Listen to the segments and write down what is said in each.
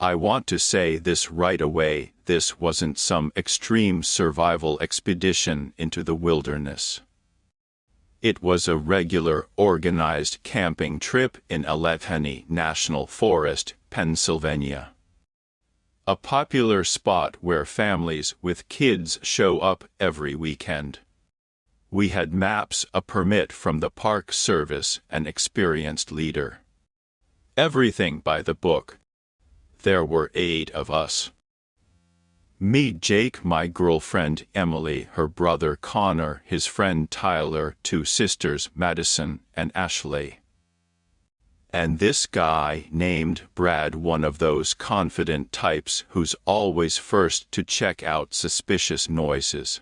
I want to say this right away, this wasn't some extreme survival expedition into the wilderness. It was a regular, organized camping trip in Allegheny National Forest, Pennsylvania. A popular spot where families with kids show up every weekend. We had maps, a permit from the Park Service, an experienced leader. Everything by the book. There were 8 of us. Me, Jake, my girlfriend Emily, her brother Connor, his friend Tyler, 2 sisters Madison and Ashley. And this guy named Brad, one of those confident types who's always first to check out suspicious noises.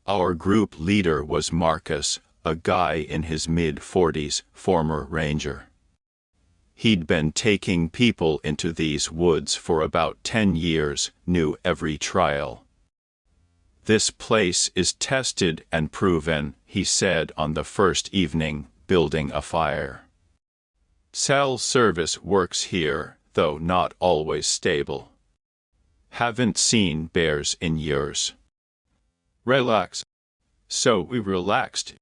Our group leader was Marcus, a guy in his mid-40s, former ranger. He'd been taking people into these woods for about 10 years, knew every trail. This place is tested and proven, he said on the first evening, building a fire. Cell service works here, though not always stable. Haven't seen bears in years. Relax. So we relaxed.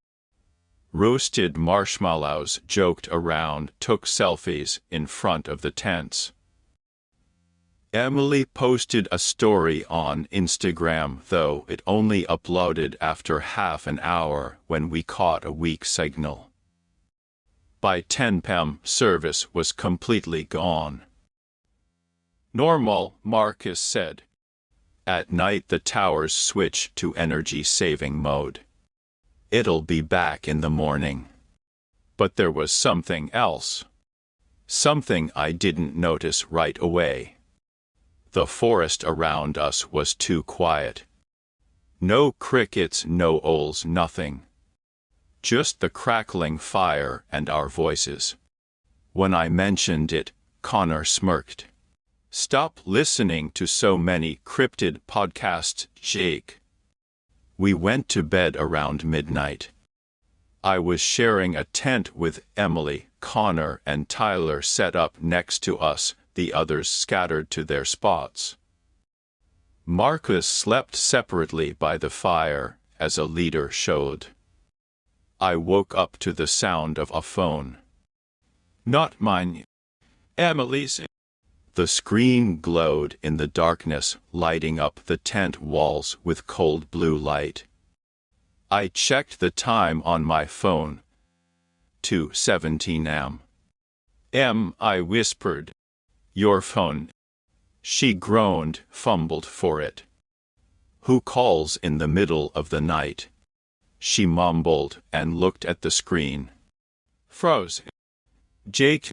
Roasted marshmallows, joked around, took selfies in front of the tents. Emily posted a story on Instagram, though it only uploaded after half an hour when we caught a weak signal. By 10 p.m., service was completely gone. Normal, Marcus said. At night the towers switch to energy-saving mode. It'll be back in the morning. But there was something else. Something I didn't notice right away. The forest around us was too quiet. No crickets, no owls, nothing. Just the crackling fire and our voices. When I mentioned it, Connor smirked. Stop listening to so many cryptid podcasts, Jake. We went to bed around midnight. I was sharing a tent with Emily. Connor and Tyler set up next to us, the others scattered to their spots. Marcus slept separately by the fire, as a leader showed. I woke up to the sound of a phone. Not mine. Emily's. The screen glowed in the darkness, lighting up the tent walls with cold blue light. I checked the time on my phone. 2:17 am. I whispered. Your phone. She groaned, fumbled for it. Who calls in the middle of the night? She mumbled and looked at the screen. Froze. Jake.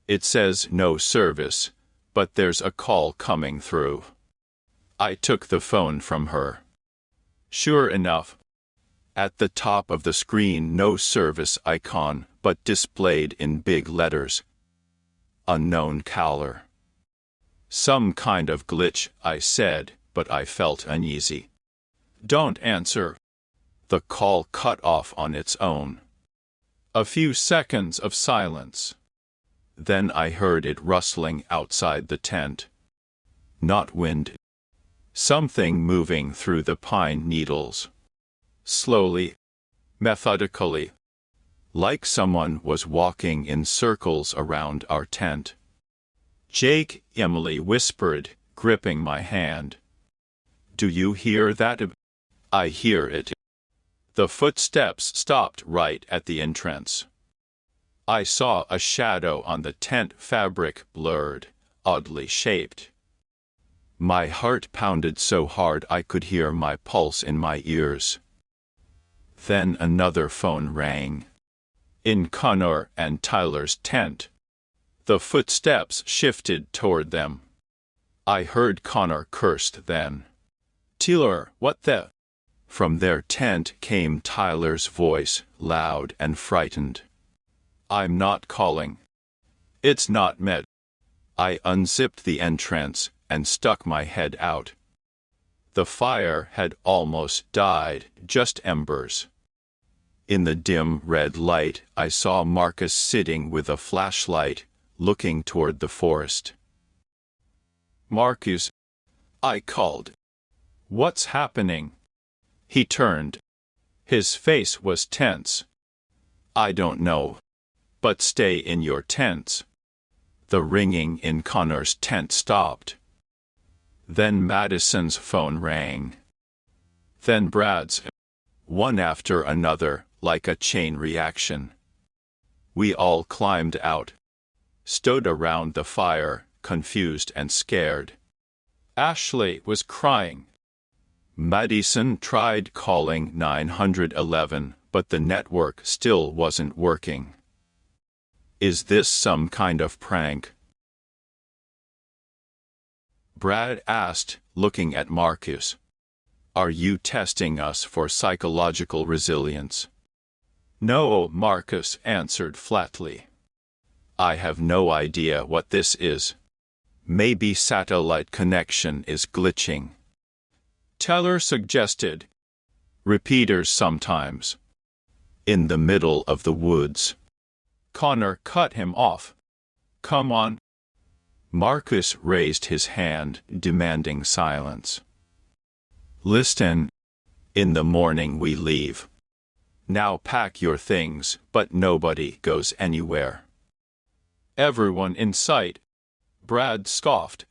It says no service, but there's a call coming through. I took the phone from her. Sure enough, at the top of the screen, no service icon, but displayed in big letters. Unknown caller. Some kind of glitch, I said, but I felt uneasy. Don't answer. The call cut off on its own. A few seconds of silence. Then I heard it rustling outside the tent. Not wind. Something moving through the pine needles. Slowly, methodically, like someone was walking in circles around our tent. Jake, Emily whispered, gripping my hand. Do you hear that? I hear it. The footsteps stopped right at the entrance. I saw a shadow on the tent fabric, blurred, oddly shaped. My heart pounded so hard I could hear my pulse in my ears. Then another phone rang. In Connor and Tyler's tent. The footsteps shifted toward them. I heard Connor cursed then. Tyler, what the? From their tent came Tyler's voice, loud and frightened. I'm not calling. It's not med. I unzipped the entrance and stuck my head out. The fire had almost died, just embers. In the dim red light, I saw Marcus sitting with a flashlight, looking toward the forest. Marcus, I called. What's happening? He turned. His face was tense. I don't know. But stay in your tents. The ringing in Connor's tent stopped. Then Madison's phone rang. Then Brad's, one after another, like a chain reaction. We all climbed out, stood around the fire, confused and scared. Ashley was crying. Madison tried calling 911, but the network still wasn't working. Is this some kind of prank? Brad asked, looking at Marcus. Are you testing us for psychological resilience? No, Marcus answered flatly. I have no idea what this is. Maybe satellite connection is glitching. Teller suggested. Repeaters sometimes. In the middle of the woods. Connor cut him off. Come on. Marcus raised his hand, demanding silence. Listen. In the morning we leave. Now pack your things, but nobody goes anywhere. Everyone in sight. Brad scoffed.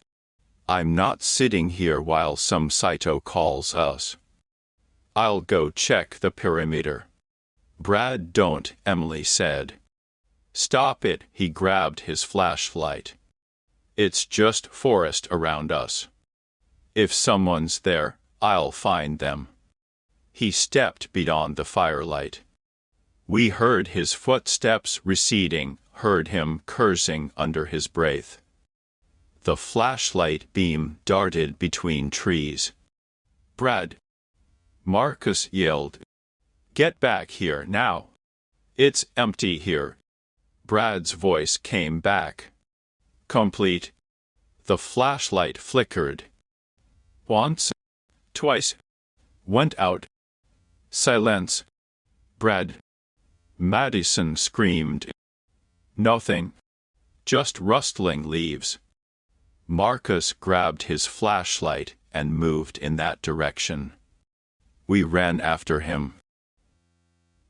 I'm not sitting here while some psycho calls us. I'll go check the perimeter. Brad, don't, Emily said. Stop it, he grabbed his flashlight. It's just forest around us. If someone's there, I'll find them. He stepped beyond the firelight. We heard his footsteps receding, heard him cursing under his breath. The flashlight beam darted between trees. Brad! Marcus yelled. Get back here now. It's empty here. Brad's voice came back. Complete. The flashlight flickered. Once. Twice. Went out. Silence. Brad. Madison screamed. Nothing. Just rustling leaves. Marcus grabbed his flashlight and moved in that direction. We ran after him.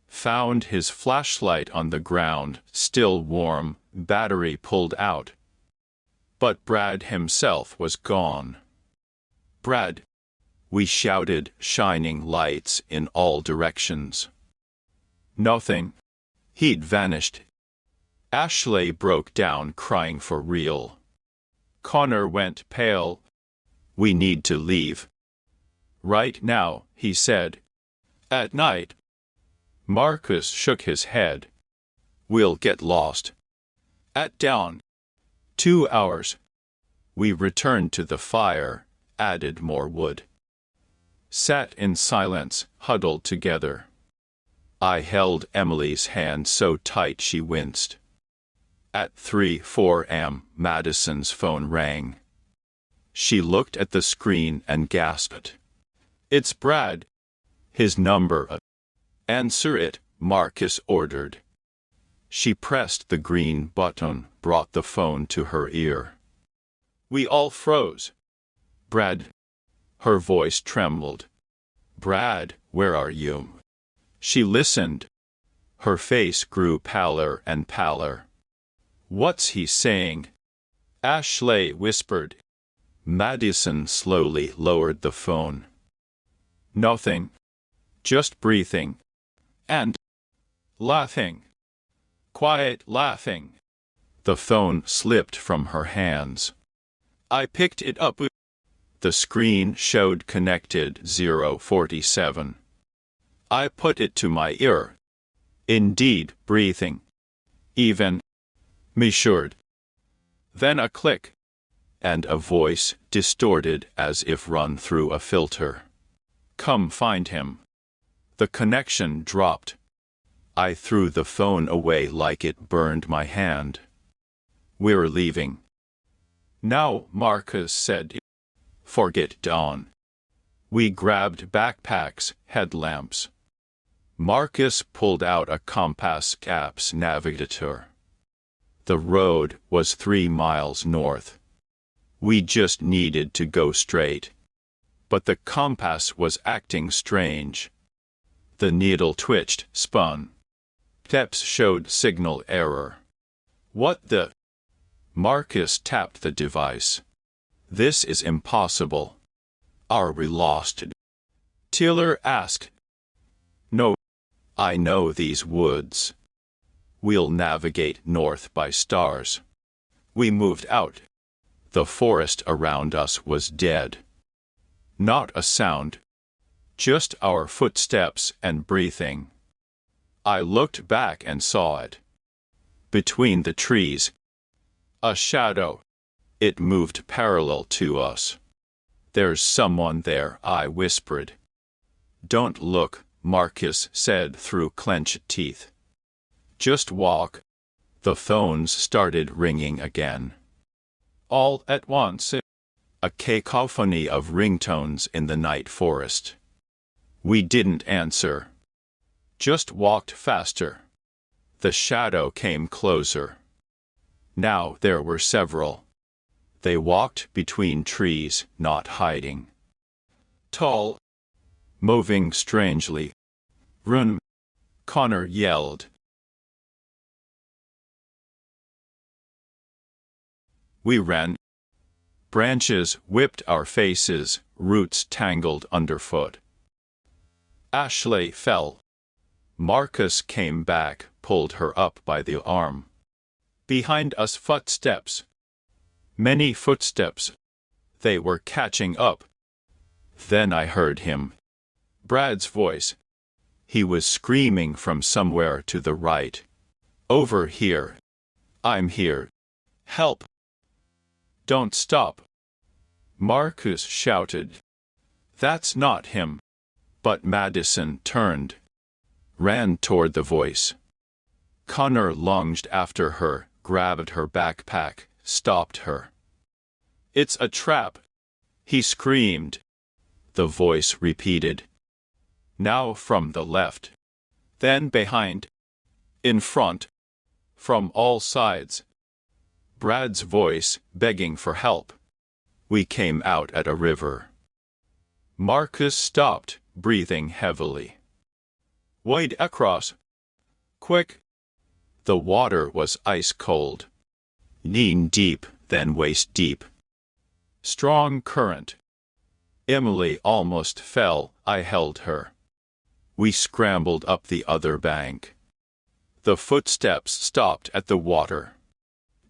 Found his flashlight on the ground, still warm, battery pulled out. But Brad himself was gone. Brad! We shouted, shining lights in all directions. Nothing. He'd vanished. Ashley broke down, crying for real. Connor went pale. We need to leave. Right now, he said. At night. Marcus shook his head. We'll get lost. At dawn. 2 hours. We returned to the fire, added more wood. Sat in silence, huddled together. I held Emily's hand so tight she winced. At 3:04 a.m., Madison's phone rang. She looked at the screen and gasped. It's Brad. His number. Answer it, Marcus ordered. She pressed the green button, brought the phone to her ear. We all froze. Brad. Her voice trembled. Brad, where are you? She listened. Her face grew paler and paler. What's he saying? Ashley whispered. Madison slowly lowered the phone. Nothing. Just breathing. And laughing. Quiet laughing. The phone slipped from her hands. I picked it up. The screen showed connected 047. I put it to my ear. Indeed, breathing. Even. Measured. Then a click. And a voice, distorted as if run through a filter. Come find him. The connection dropped. I threw the phone away like it burned my hand. We're leaving. Now, Marcus said. Forget dawn. We grabbed backpacks, headlamps. Marcus pulled out a compass apps navigator. The road was 3 miles north. We just needed to go straight. But the compass was acting strange. The needle twitched, spun. Steps showed signal error. What the? Marcus tapped the device. This is impossible. Are we lost? Tiller asked. No. I know these woods. We'll navigate north by stars. We moved out. The forest around us was dead. Not a sound. Just our footsteps and breathing. I looked back and saw it. Between the trees. A shadow. It moved parallel to us. There's someone there, I whispered. Don't look, Marcus said through clenched teeth. Just walk. The phones started ringing again. All at once, a cacophony of ringtones in the night forest. We didn't answer. Just walked faster. The shadow came closer. Now there were several. They walked between trees, not hiding. Tall. Moving strangely. Run! Connor yelled. We ran. Branches whipped our faces, roots tangled underfoot. Ashley fell. Marcus came back, pulled her up by the arm. Behind us footsteps. Many footsteps. They were catching up. Then I heard him. Brad's voice. He was screaming from somewhere to the right. Over here. I'm here. Help. Don't stop. Marcus shouted. That's not him. But Madison turned. Ran toward the voice. Connor lunged after her, grabbed her backpack, stopped her. It's a trap. He screamed. The voice repeated. Now from the left. Then behind. In front. From all sides. Brad's voice, begging for help. We came out at a river. Marcus stopped, breathing heavily. Wade across. Quick. The water was ice cold. Knee deep, then waist deep. Strong current. Emily almost fell, I held her. We scrambled up the other bank. The footsteps stopped at the water.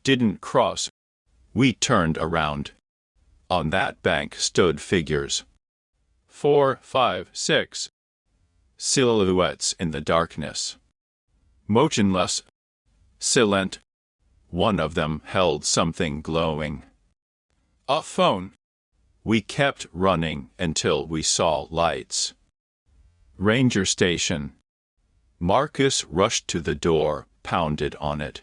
Didn't cross. We turned around. On that bank stood figures. 4, 5, 6. Silhouettes in the darkness. Motionless. Silent. One of them held something glowing. A phone. We kept running until we saw lights. Ranger station. Marcus rushed to the door, pounded on it.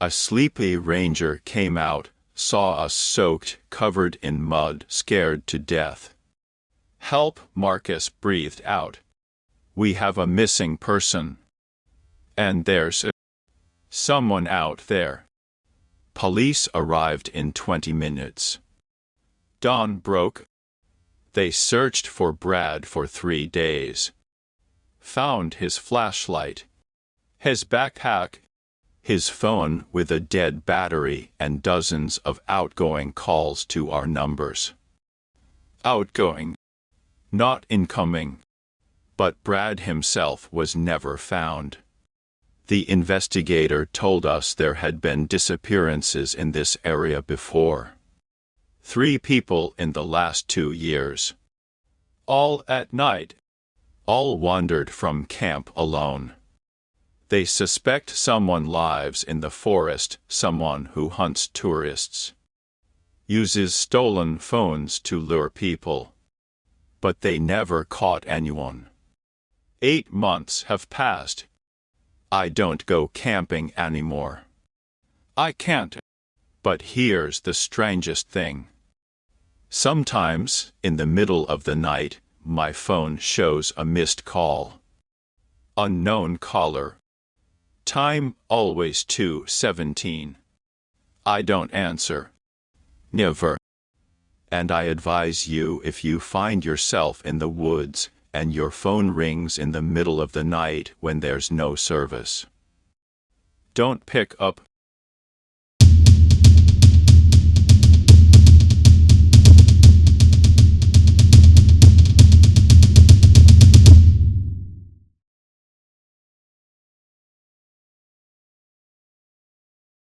A sleepy ranger came out, saw us soaked, covered in mud, scared to death. Help, Marcus breathed out. We have a missing person. And there's someone out there. Police arrived in 20 minutes. Dawn broke. They searched for Brad for 3 days. Found his flashlight. His backpack. His phone with a dead battery and dozens of outgoing calls to our numbers. Outgoing. Not incoming. But Brad himself was never found. The investigator told us there had been disappearances in this area before. 3 people in the last 2 years. All at night. All wandered from camp alone. They suspect someone lives in the forest, someone who hunts tourists. Uses stolen phones to lure people. But they never caught anyone. 8 months have passed. I don't go camping anymore. I can't. But here's the strangest thing. Sometimes, in the middle of the night, my phone shows a missed call. Unknown caller. Time always 2:17. I don't answer. Never. And I advise you, if you find yourself in the woods and your phone rings in the middle of the night when there's no service, don't pick up